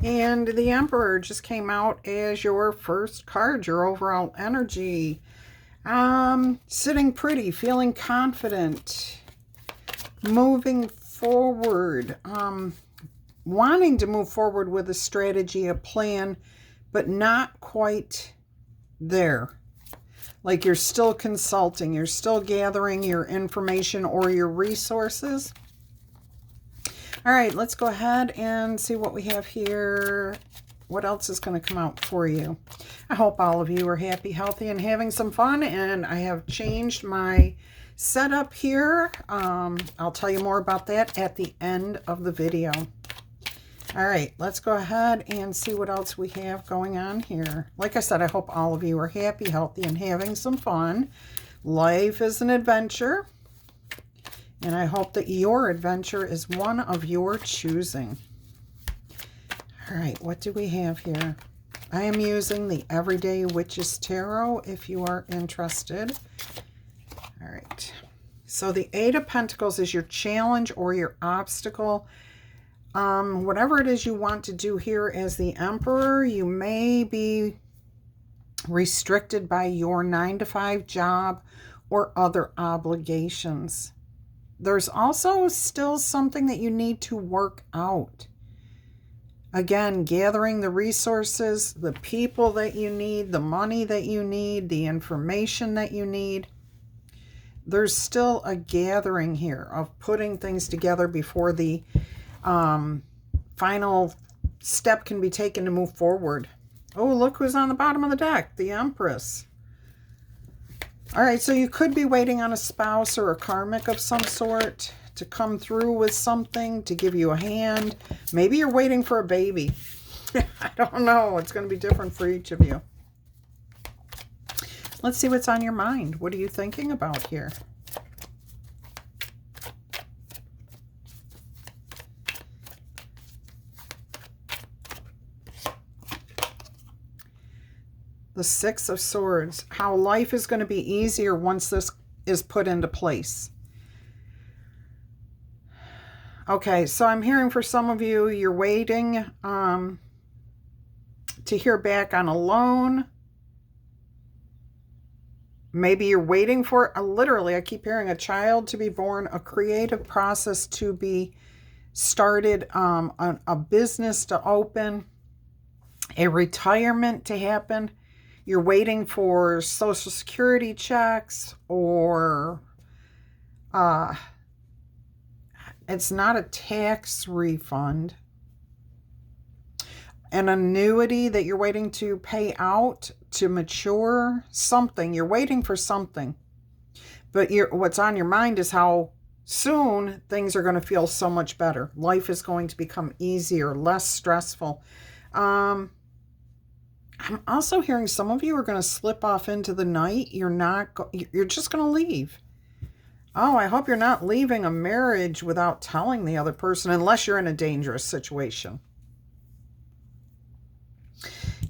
And the Emperor just came out as your first card, your overall energy. Sitting pretty, feeling confident, moving forward, wanting to move forward with a strategy, a plan, but not quite there. Like you're still consulting, you're still gathering your information or your resources. All right, let's go ahead and see what we have here. What else is going to come out for you? I hope all of you are happy, healthy, and having some fun. And I have changed my setup here. I'll tell you more about that at the end of the video. All right, let's go ahead and see what else we have going on here. Like I said, I hope all of you are happy, healthy, and having some fun. Life is an adventure. And I hope that your adventure is one of your choosing. All right, what do we have here? I am using the Everyday Witches Tarot if you are interested. All right. So the Eight of Pentacles is your challenge or your obstacle. Whatever it is you want to do here as the Emperor, you may be restricted by your 9-to-5 job or other obligations. There's also still something that you need to work out. Again, gathering the resources, the people that you need, the money that you need, the information that you need. There's still a gathering here of putting things together before the final step can be taken to move forward. Oh, look who's on the bottom of the deck, the Empress. All right, so you could be waiting on a spouse or a karmic of some sort to come through with something, to give you a hand. Maybe you're waiting for a baby. I don't know. It's going to be different for each of you. Let's see what's on your mind. What are you thinking about here? The Six of Swords, how life is going to be easier once this is put into place. Okay, so I'm hearing for some of you, you're waiting to hear back on a loan. Maybe you're waiting for, literally, I keep hearing a child to be born, a creative process to be started, a business to open, a retirement to happen. You're waiting for Social Security checks, or it's not a tax refund. An annuity that you're waiting to pay out to mature, something. You're waiting for something. But what's on your mind is how soon things are going to feel so much better. Life is going to become easier, less stressful. I'm also hearing some of you are going to slip off into the night. You're just going to leave. Oh, I hope you're not leaving a marriage without telling the other person, unless you're in a dangerous situation.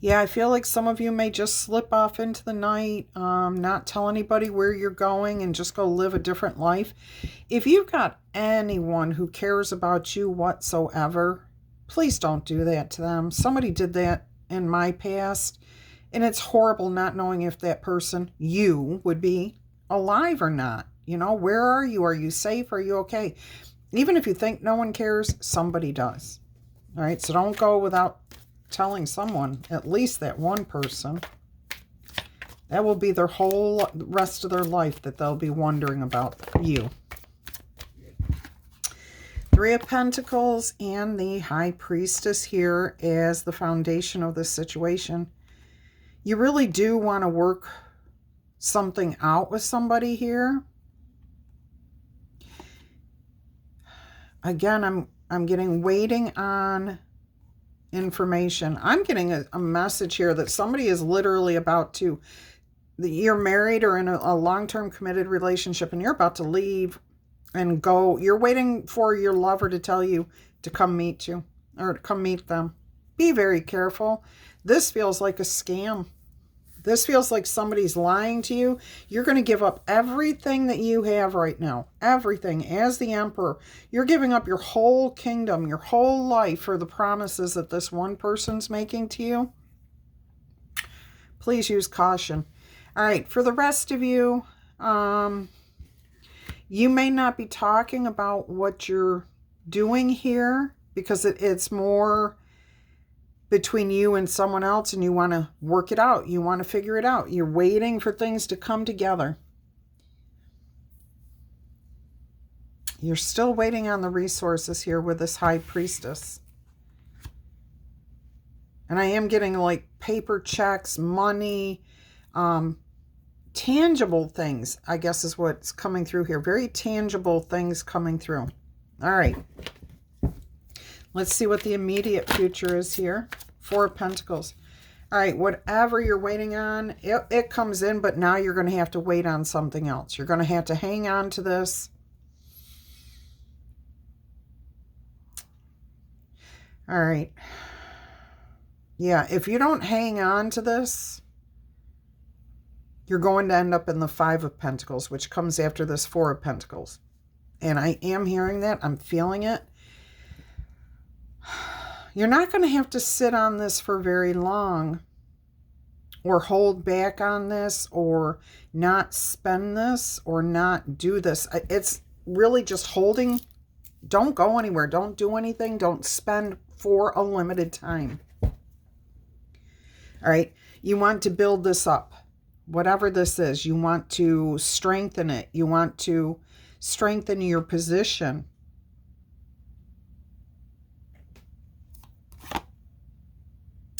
Yeah, I feel like some of you may just slip off into the night, not tell anybody where you're going, and just go live a different life. If you've got anyone who cares about you whatsoever, please don't do that to them. Somebody did that in my past, and it's horrible not knowing if that person, you, would be alive or not. You know, where are you? Are you safe? Are you okay? Even if you think no one cares, somebody does. All right, so don't go without telling someone, at least that one person. That will be their whole rest of their life that they'll be wondering about you. Three of Pentacles and the High Priestess here as the foundation of this situation. You really do want to work something out with somebody here. Again, I'm getting waiting on information. I'm getting a message here that somebody is literally about to, you're married or in a long-term committed relationship, and you're about to leave and go. You're waiting for your lover to tell you to come meet you, or to come meet them. Be very careful. This feels like a scam. This feels like somebody's lying to you. You're going to give up everything that you have right now. Everything. As the Emperor, you're giving up your whole kingdom, your whole life for the promises that this one person's making to you. Please use caution. All right, for the rest of you, you may not be talking about what you're doing here because it's more between you and someone else, and you want to work it out. You want to figure it out. You're waiting for things to come together. You're still waiting on the resources here with this High Priestess. And I am getting like paper checks, money, tangible things, I guess is what's coming through here. Very tangible things coming through. All right. Let's see what the immediate future is here. Four of Pentacles. All right, whatever you're waiting on, it comes in, but now you're going to have to wait on something else. You're going to have to hang on to this. All right. Yeah, if you don't hang on to this, you're going to end up in the Five of Pentacles, which comes after this Four of Pentacles. And I am hearing that. I'm feeling it. You're not going to have to sit on this for very long or hold back on this or not spend this or not do this. It's really just holding. Don't go anywhere. Don't do anything. Don't spend for a limited time. All right. You want to build this up. Whatever this is, you want to strengthen it. You want to strengthen your position.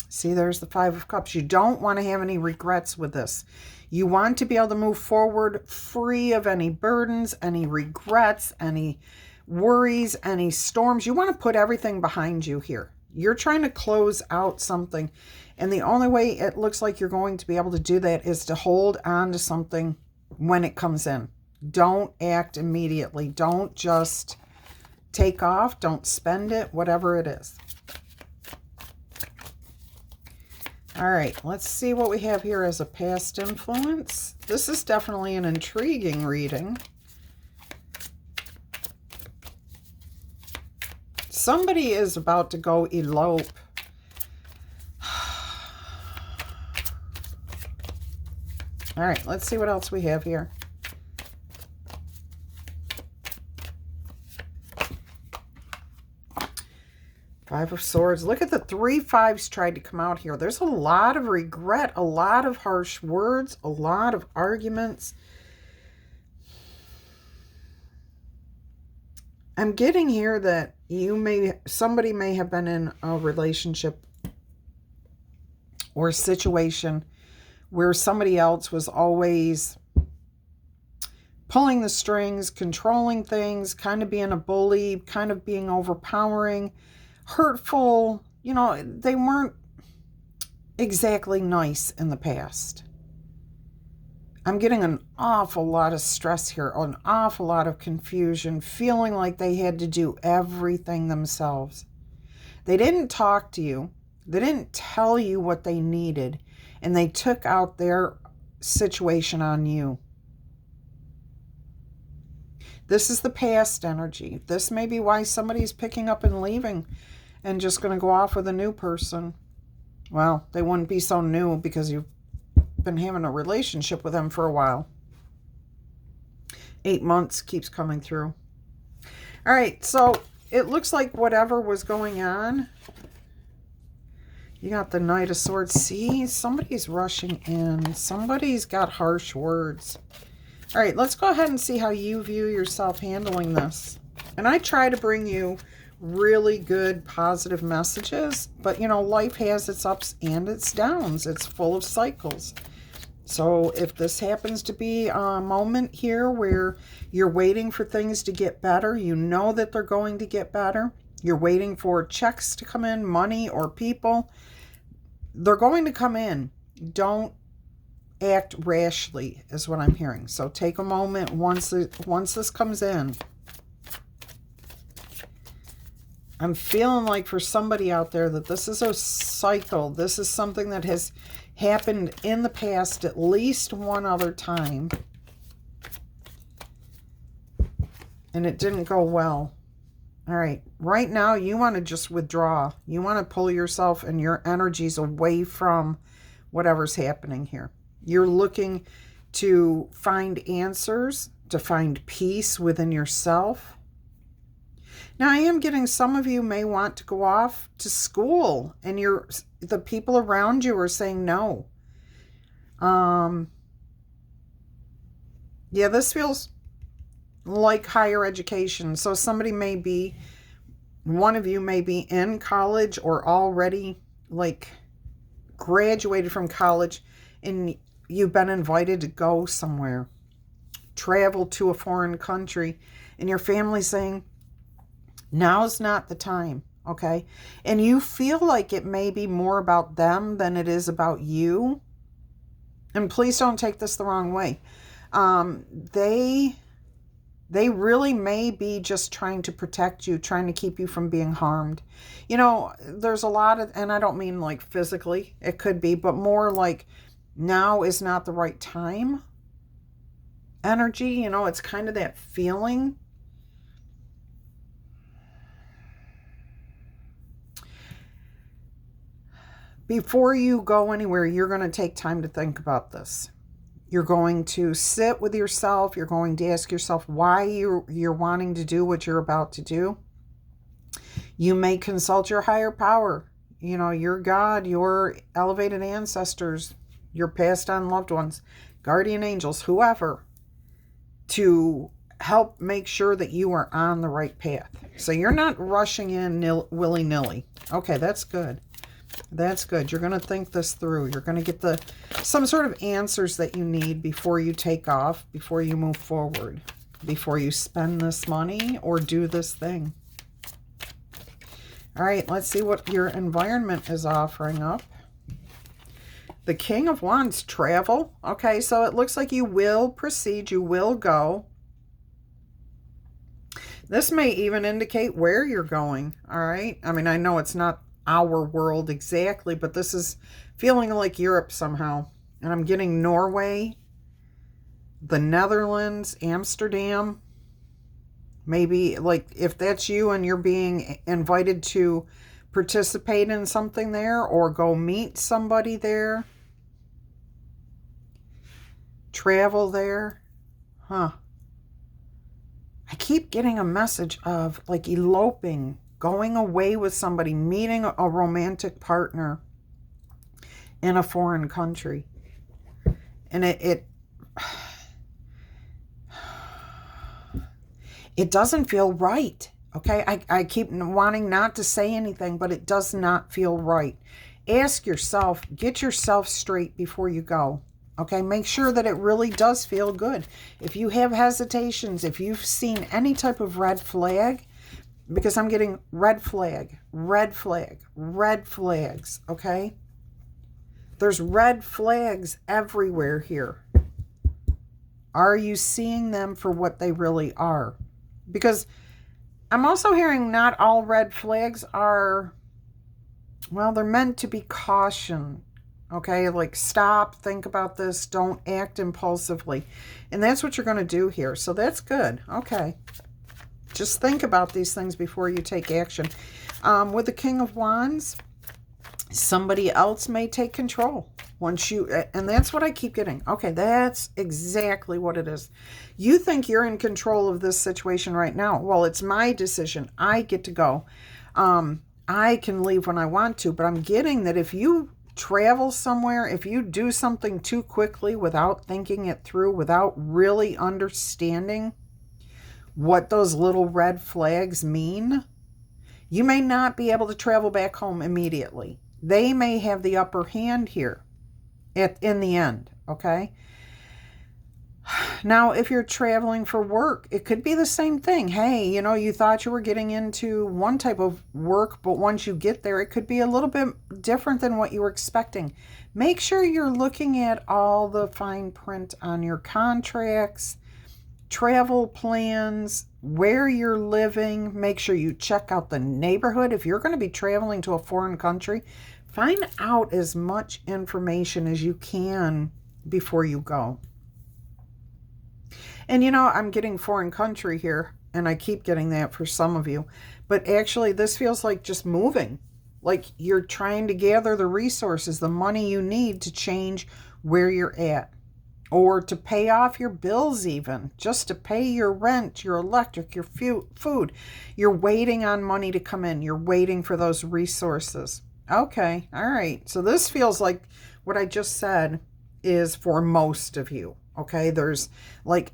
See, there's the Five of Cups. You don't want to have any regrets with this. You want to be able to move forward free of any burdens, any regrets, any worries, any storms. You want to put everything behind you here. You're trying to close out something. And the only way it looks like you're going to be able to do that is to hold on to something when it comes in. Don't act immediately. Don't just take off. Don't spend it, whatever it is. All right, let's see what we have here as a past influence. This is definitely an intriguing reading. Somebody is about to go elope. All right, let's see what else we have here. Five of Swords. Look at the 3 5s tried to come out here. There's a lot of regret, a lot of harsh words, a lot of arguments. I'm getting here that somebody may have been in a relationship or a situation where somebody else was always pulling the strings, controlling things, kind of being a bully, kind of being overpowering, hurtful. You know, they weren't exactly nice in the past. I'm getting an awful lot of stress here, an awful lot of confusion, feeling like they had to do everything themselves. They didn't talk to you. They didn't tell you what they needed, and they took out their situation on you. This is the past energy. This may be why somebody's picking up and leaving and just going to go off with a new person. Well, they wouldn't be so new because you've been having a relationship with them for a while. 8 months keeps coming through. All right, so it looks like whatever was going on, you got the Knight of Swords. See, somebody's rushing in. Somebody's got harsh words. All right, let's go ahead and see how you view yourself handling this. And I try to bring you really good, positive messages, but, you know, life has its ups and its downs. It's full of cycles. So if this happens to be a moment here where you're waiting for things to get better, you know that they're going to get better. You're waiting for checks to come in, money or people. They're going to come in. Don't act rashly is what I'm hearing. So take a moment once this comes in. I'm feeling like for somebody out there that this is a cycle. This is something that has happened in the past at least one other time, and it didn't go well. All right, right now you want to just withdraw. You want to pull yourself and your energies away from whatever's happening here. You're looking to find answers, to find peace within yourself. Now, I am getting some of you may want to go off to school, and the people around you are saying no. Yeah, this feels like higher education. So one of you may be in college or already like graduated from college, and you've been invited to go somewhere, travel to a foreign country, and your family's saying, now's not the time, okay? And you feel like it may be more about them than it is about you. And please don't take this the wrong way. They really may be just trying to protect you, trying to keep you from being harmed. You know, there's a lot of, and I don't mean like physically, it could be, but more like now is not the right time energy. You know, it's kind of that feeling. Before you go anywhere, you're going to take time to think about this. You're going to sit with yourself. You're going to ask yourself why you're wanting to do what you're about to do. You may consult your higher power, you know, your God, your elevated ancestors, your passed on loved ones, guardian angels, whoever, to help make sure that you are on the right path. So you're not rushing in willy-nilly. Okay, that's good. That's good. You're going to think this through. You're going to get some sort of answers that you need before you take off, before you move forward, before you spend this money or do this thing. All right, let's see what your environment is offering up. The King of Wands, travel. Okay, so it looks like you will proceed. You will go. This may even indicate where you're going. All right. I mean, I know it's not our world exactly, but this is feeling like Europe somehow. And I'm getting Norway, the Netherlands, Amsterdam. Maybe like if that's you and you're being invited to participate in something there or go meet somebody there. Travel there. Huh. I keep getting a message of like eloping, going away with somebody, meeting a romantic partner in a foreign country. And it doesn't feel right. Okay, I keep wanting not to say anything, but it does not feel right. Ask yourself, get yourself straight before you go. Okay, make sure that it really does feel good. If you have hesitations, if you've seen any type of red flag, because I'm getting red flag, red flag, red flags, okay? There's red flags everywhere here. Are you seeing them for what they really are? Because I'm also hearing not all red flags are, well, they're meant to be caution. Okay, like stop, think about this, don't act impulsively. And that's what you're going to do here. So that's good. Okay. Just think about these things before you take action. With the King of Wands, somebody else may take control. And that's what I keep getting. Okay, that's exactly what it is. You think you're in control of this situation right now. Well, it's my decision. I get to go. I can leave when I want to, but I'm getting that if you travel somewhere, if you do something too quickly without thinking it through, without really understanding what those little red flags mean, you may not be able to travel back home immediately. They may have the upper hand here in the end, okay? Now, if you're traveling for work, it could be the same thing. Hey, you know, you thought you were getting into one type of work, but once you get there, it could be a little bit different than what you were expecting. Make sure you're looking at all the fine print on your contracts, travel plans, where you're living. Make sure you check out the neighborhood. If you're going to be traveling to a foreign country, find out as much information as you can before you go. And you know, I'm getting foreign country here, and I keep getting that for some of you. But actually, this feels like just moving. Like you're trying to gather the resources, the money you need to change where you're at. Or to pay off your bills even. Just to pay your rent, your electric, your food. You're waiting on money to come in. You're waiting for those resources. Okay, all right. So this feels like what I just said is for most of you. Okay, there's like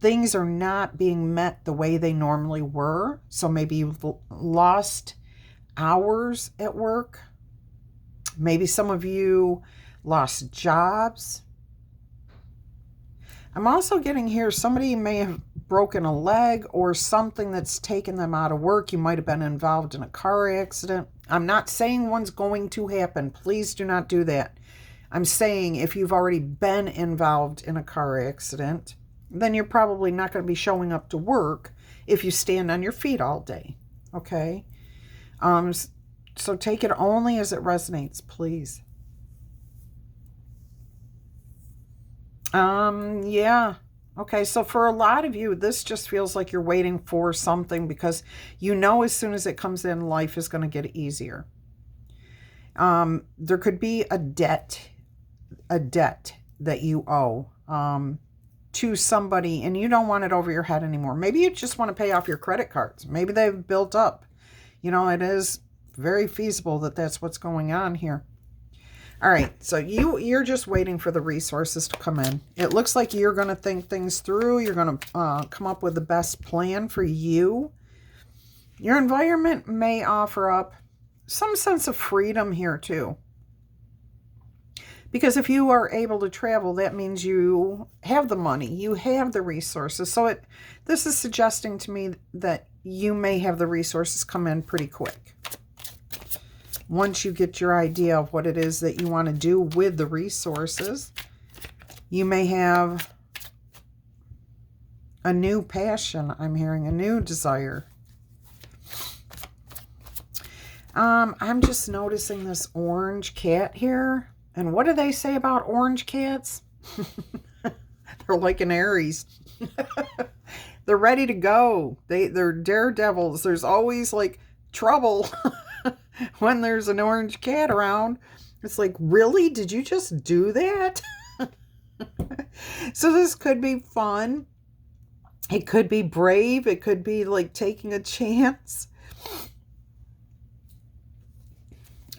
things are not being met the way they normally were. So maybe you've lost hours at work. Maybe some of you lost jobs. I'm also getting here, somebody may have broken a leg or something that's taken them out of work. You might have been involved in a car accident. I'm not saying one's going to happen. Please do not do that. I'm saying if you've already been involved in a car accident, then you're probably not going to be showing up to work if you stand on your feet all day. Okay? So take it only as it resonates, please. Yeah. Okay, so for a lot of you, this just feels like you're waiting for something because you know as soon as it comes in, life is going to get easier. There could be a debt that you owe to somebody and you don't want it over your head anymore. Maybe you just want to pay off your credit cards. Maybe they've built up. You know, it is very feasible that that's what's going on here. All right, so you're just waiting for the resources to come in. It looks like you're going to think things through. You're going to come up with the best plan for you. Your environment may offer up some sense of freedom here too. Because if you are able to travel, that means you have the money, you have the resources. So this is suggesting to me that you may have the resources come in pretty quick. Once you get your idea of what it is that you want to do with the resources, you may have a new passion. I'm hearing a new desire. I'm just noticing this orange cat here. And what do they say about orange cats? They're like an Aries. They're ready to go. They're daredevils. There's always like trouble when there's an orange cat around. It's like, really? Did you just do that? So this could be fun. It could be brave. It could be like taking a chance.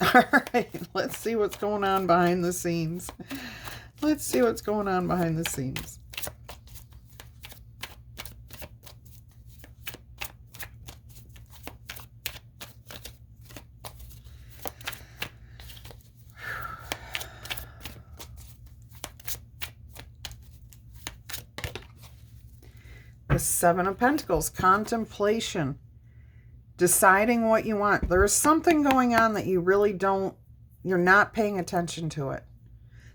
All right, let's see what's going on behind the scenes. Let's see what's going on behind the scenes. The Seven of Pentacles, contemplation. Deciding what you want. There is something going on that you really you're not paying attention to it.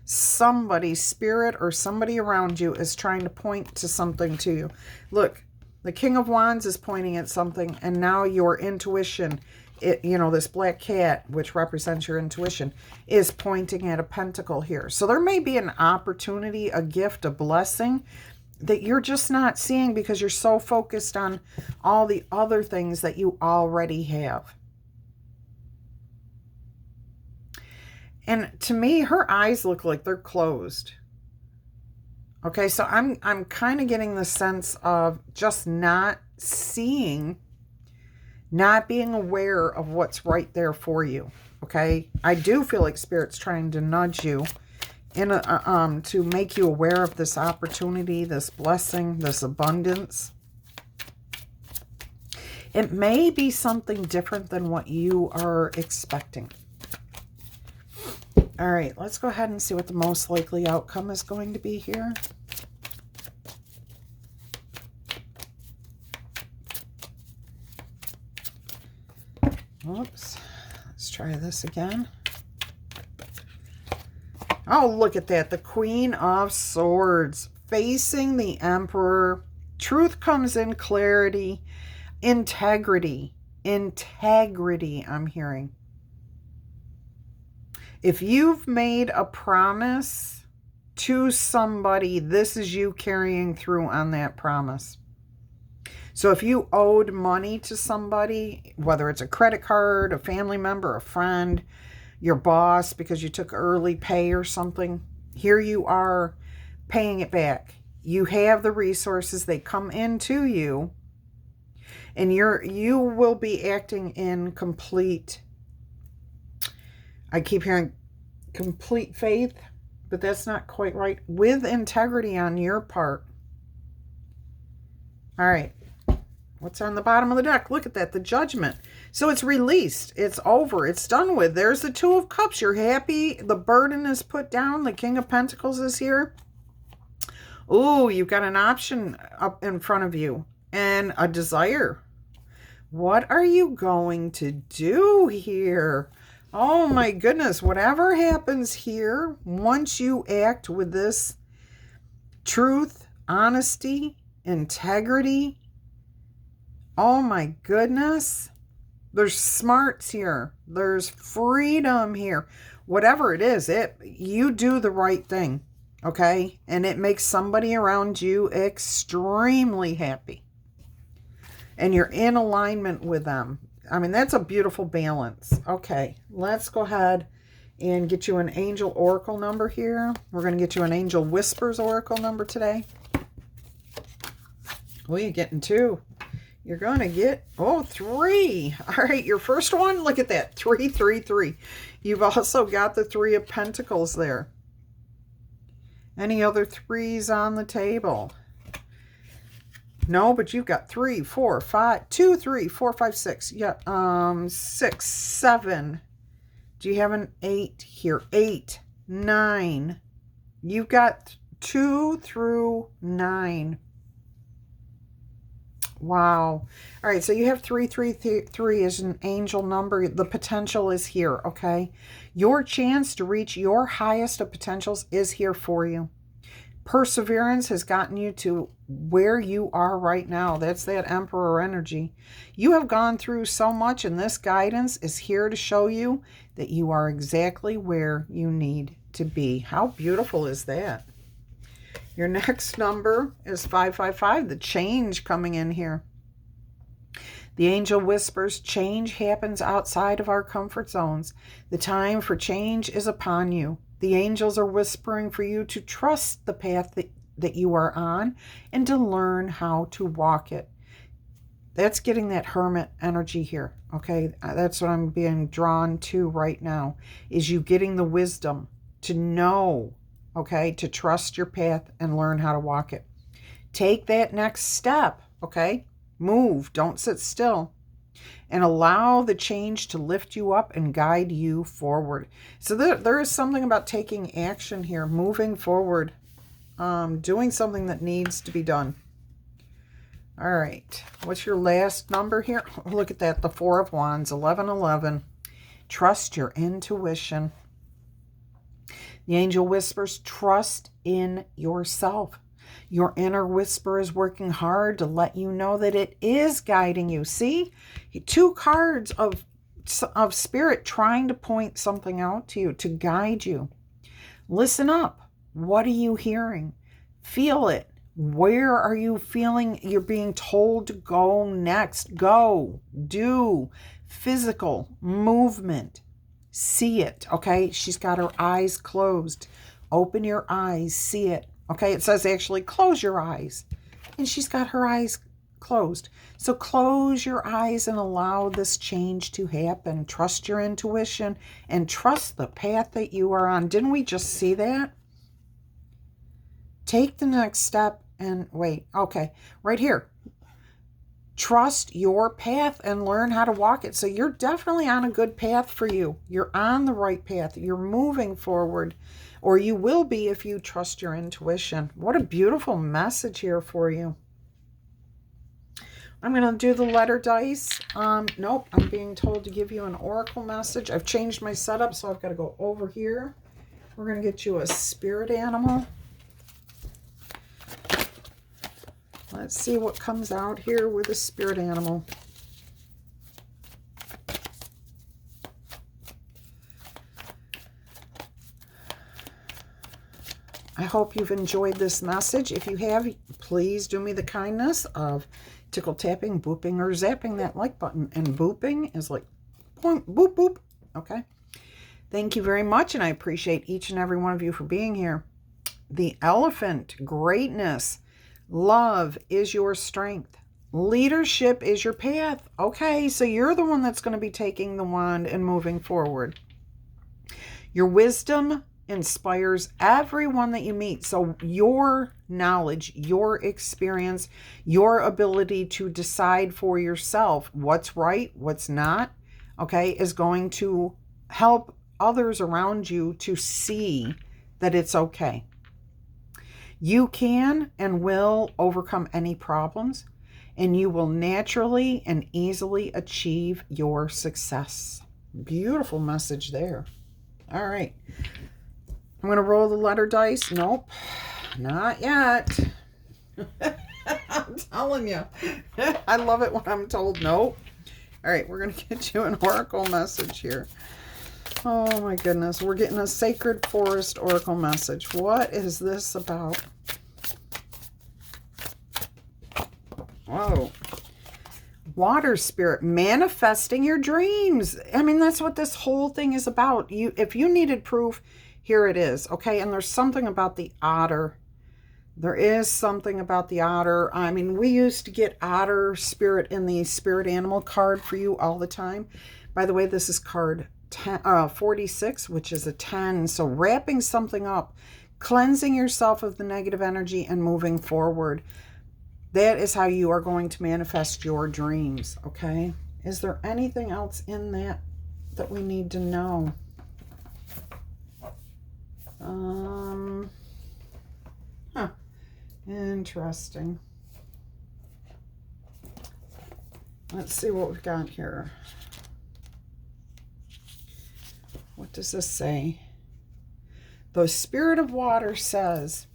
Somebody, spirit or somebody around you is trying to point to something to you. Look, the King of Wands is pointing at something and now your intuition, this black cat, which represents your intuition, is pointing at a pentacle here. So there may be an opportunity, a gift, a blessing that you're just not seeing because you're so focused on all the other things that you already have. And to me, her eyes look like they're closed. Okay, so I'm kind of getting the sense of just not seeing, not being aware of what's right there for you. Okay, I do feel like Spirit's trying to nudge you to make you aware of this opportunity, this blessing, this abundance. It may be something different than what you are expecting. All right, let's go ahead and see what the most likely outcome is going to be here. Oops, let's try this again. Oh, look at that. The Queen of Swords. facing the Emperor. Truth comes in, clarity, integrity. Integrity, I'm hearing. If you've made a promise to somebody, this is you carrying through on that promise. So if you owed money to somebody, whether it's a credit card, a family member, a friend, your boss, because you took early pay or something, here you are paying it back. You have the resources, they come into you, and you will be acting in complete, I keep hearing complete faith, but that's not quite right, with integrity on your part. All right. What's on the bottom of the deck? Look at that, the Judgment. So it's released. It's over. It's done with. There's the Two of Cups. You're happy. The burden is put down. The King of Pentacles is here. Ooh, you've got an option up in front of you and a desire. What are you going to do here? Oh my goodness. Whatever happens here, once you act with this truth, honesty, integrity, oh my goodness, there's smarts here. There's freedom here. Whatever it is, you do the right thing, okay? And it makes somebody around you extremely happy. And you're in alignment with them. I mean, that's a beautiful balance. Okay, let's go ahead and get you an angel oracle number here. We're going to get you an angel whispers oracle number today. Well, you're getting 2. You're going to get, 3. All right, your first one, look at that, 3, 3, 3. You've also got the 3 of Pentacles there. Any other 3s on the table? No, but you've got 3, 4, 5, 2, 3, 4, 5, 6. Yeah, 6, 7. Do you have an 8 here? 8, 9. You've got 2 through 9. Wow. All right, so you have 3, 3, 3 is an angel number. The potential is here, okay? Your chance to reach your highest of potentials is here for you. Perseverance has gotten you to where you are right now. That's that Emperor energy. You have gone through so much, and this guidance is here to show you that you are exactly where you need to be. How beautiful is that? Your next number is 555, the change coming in here. The angel whispers, change happens outside of our comfort zones. The time for change is upon you. The angels are whispering for you to trust the path that you are on and to learn how to walk it. That's getting that hermit energy here, okay? That's what I'm being drawn to right now, is you getting the wisdom to know, okay, to trust your path and learn how to walk it. Take that next step, okay? Move, don't sit still. And allow the change to lift you up and guide you forward. So there is something about taking action here, moving forward, doing something that needs to be done. All right, what's your last number here? Look at that, the 4 of Wands, 1111. Trust your intuition. The angel whispers, trust in yourself. Your inner whisper is working hard to let you know that it is guiding you. See? 2 cards of spirit trying to point something out to you, to guide you. Listen up. What are you hearing? Feel it. Where are you feeling you're being told to go next? Go. Do. Physical movement. See it, okay? She's got her eyes closed. Open your eyes. See it. Okay, it says actually close your eyes. And she's got her eyes closed. So close your eyes and allow this change to happen. Trust your intuition and trust the path that you are on. Didn't we just see that? Take the next step and wait. Okay, right here. Trust your path and learn how to walk it. So you're definitely on a good path for you. You're on the right path. You're moving forward. Or you will be if you trust your intuition. What a beautiful message here for you. I'm going to do the letter dice. Nope, I'm being told to give you an oracle message. I've changed my setup, so I've got to go over here. We're going to get you a spirit animal. Let's see what comes out here with a spirit animal. I hope you've enjoyed this message. If you have, please do me the kindness of tickle tapping, booping, or zapping that like button. And booping is like point, boop, boop. Okay? Thank you very much, and I appreciate each and every one of you for being here. The elephant, greatness, love is your strength. Leadership is your path. Okay, so you're the one that's going to be taking the wand and moving forward. Your wisdom inspires everyone that you meet. So your knowledge, your experience, your ability to decide for yourself what's right, what's not, okay, is going to help others around you to see that it's okay. You can and will overcome any problems, and you will naturally and easily achieve your success. Beautiful message there. All right. I'm going to roll the letter dice. Nope, not yet. I'm telling you. I love it when I'm told nope. All right, we're going to get you an oracle message here. Oh my goodness, we're getting a sacred forest oracle message. What is this about? Whoa. Water spirit, manifesting your dreams. I mean, that's what this whole thing is about. If you needed proof, here it is, okay? And there's something about the otter. There is something about the otter. I mean, we used to get otter spirit in the spirit animal card for you all the time. By the way, this is card 46, which is a 10. So wrapping something up, cleansing yourself of the negative energy and moving forward. That is how you are going to manifest your dreams, okay? Is there anything else in that we need to know? Interesting. Let's see what we've got here. What does this say? The spirit of water says,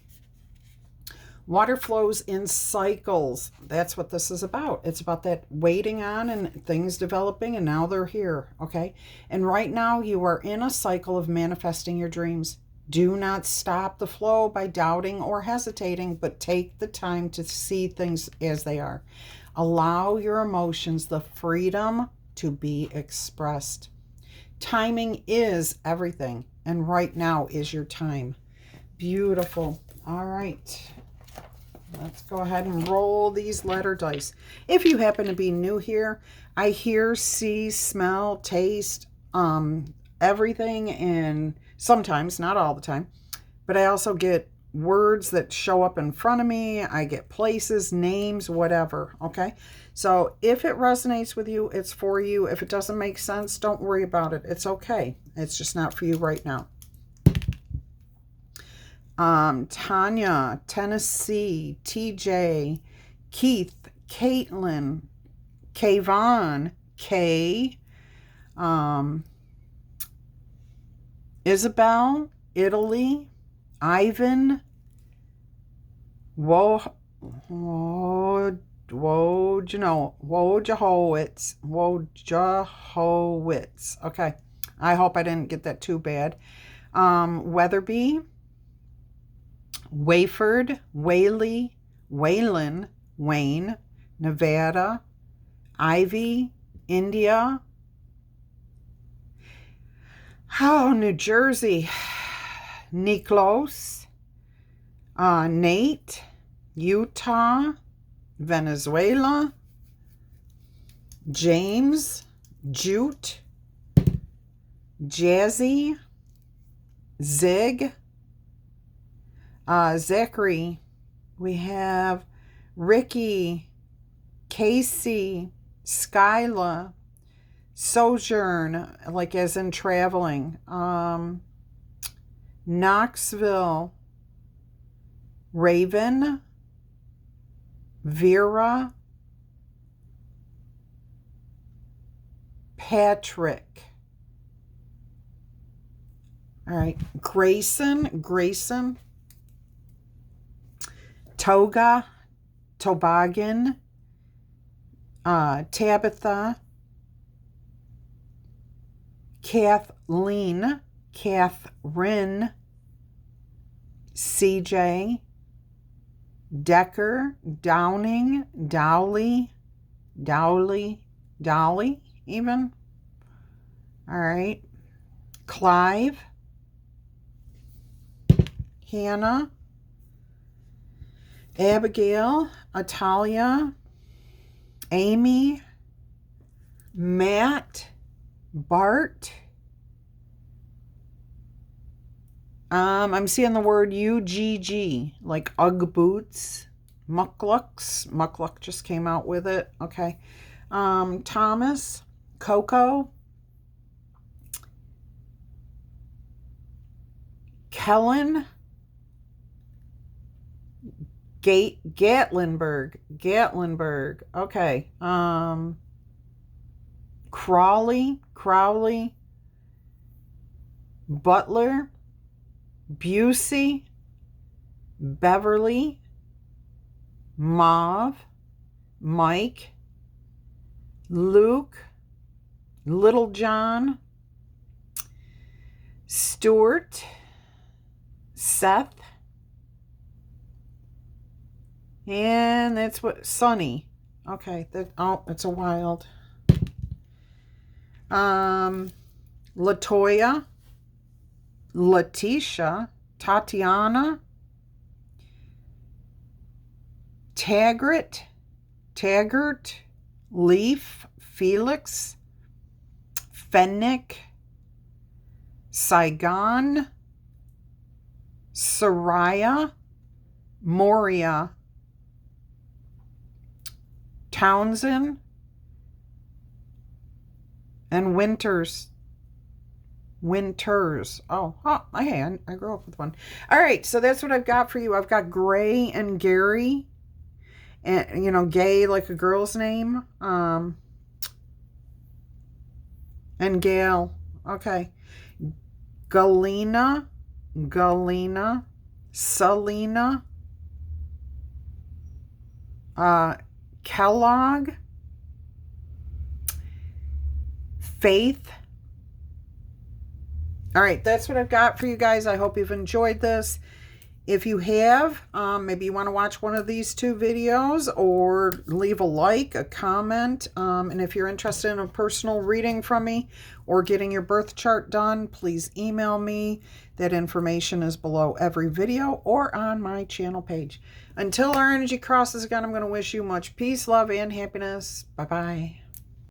water flows in cycles. That's what this is about. It's about that waiting on and things developing, and now they're here, okay? And right now you are in a cycle of manifesting your dreams. Do not stop the flow by doubting or hesitating, but take the time to see things as they are. Allow your emotions the freedom to be expressed. Timing is everything, and right now is your time. Beautiful. All right. Let's go ahead and roll these letter dice. If you happen to be new here, I hear, see, smell, taste, everything, and sometimes, not all the time, but I also get words that show up in front of me. I get places, names, whatever, okay? So if it resonates with you, it's for you. If it doesn't make sense, don't worry about it. It's okay. It's just not for you right now. Tanya, Tennessee, TJ, Keith, Caitlin, Kayvon, Kay, Isabel, Italy, Ivan, Wojahowitz. Okay, I hope I didn't get that too bad. Weatherby, Wayford, Whaley, Waylon, Wayne, Nevada, Ivy, India, New Jersey, Niklos, Nate, Utah, Venezuela, James, Jute, Jazzy, Zig, Zachary, we have Ricky, Casey, Skyla, Sojourn, like as in traveling, Knoxville, Raven, Vera, Patrick. All right, Grayson, Toga, Toboggan, Tabitha, Kathleen, Catherine, CJ, Decker, Downing, Dowley, Dolly, even. All right. Clive, Hannah, Abigail, Atalia, Amy, Matt, Bart. I'm seeing the word UGG, like Ugg boots. Mucklucks. Muckluck just came out with it. Okay. Thomas, Coco, Kellen, Gatlinburg. Okay. Crowley, Butler, Busey, Beverly, Mauve, Mike, Luke, Little John, Stuart, Seth, and that's what, Sonny. Okay, it's a wild. Latoya, Letitia, Tatiana, Taggart, Leaf, Felix, Fennick, Saigon, Soraya, Moria, Townsend, and Winters. Oh, I grew up with one. All right, so that's what I've got for you. I've got Gray and Gary, and you know, Gay like a girl's name, and Gail. Okay, Galena, Selena, Kellogg, Faith. All right, that's what I've got for you guys. I hope you've enjoyed this. If you have, maybe you want to watch one of these two videos, or leave a like, a comment. And if you're interested in a personal reading from me or getting your birth chart done, please email me. That information is below every video or on my channel page. Until our energy crosses again, I'm going to wish you much peace, love, and happiness. Bye-bye.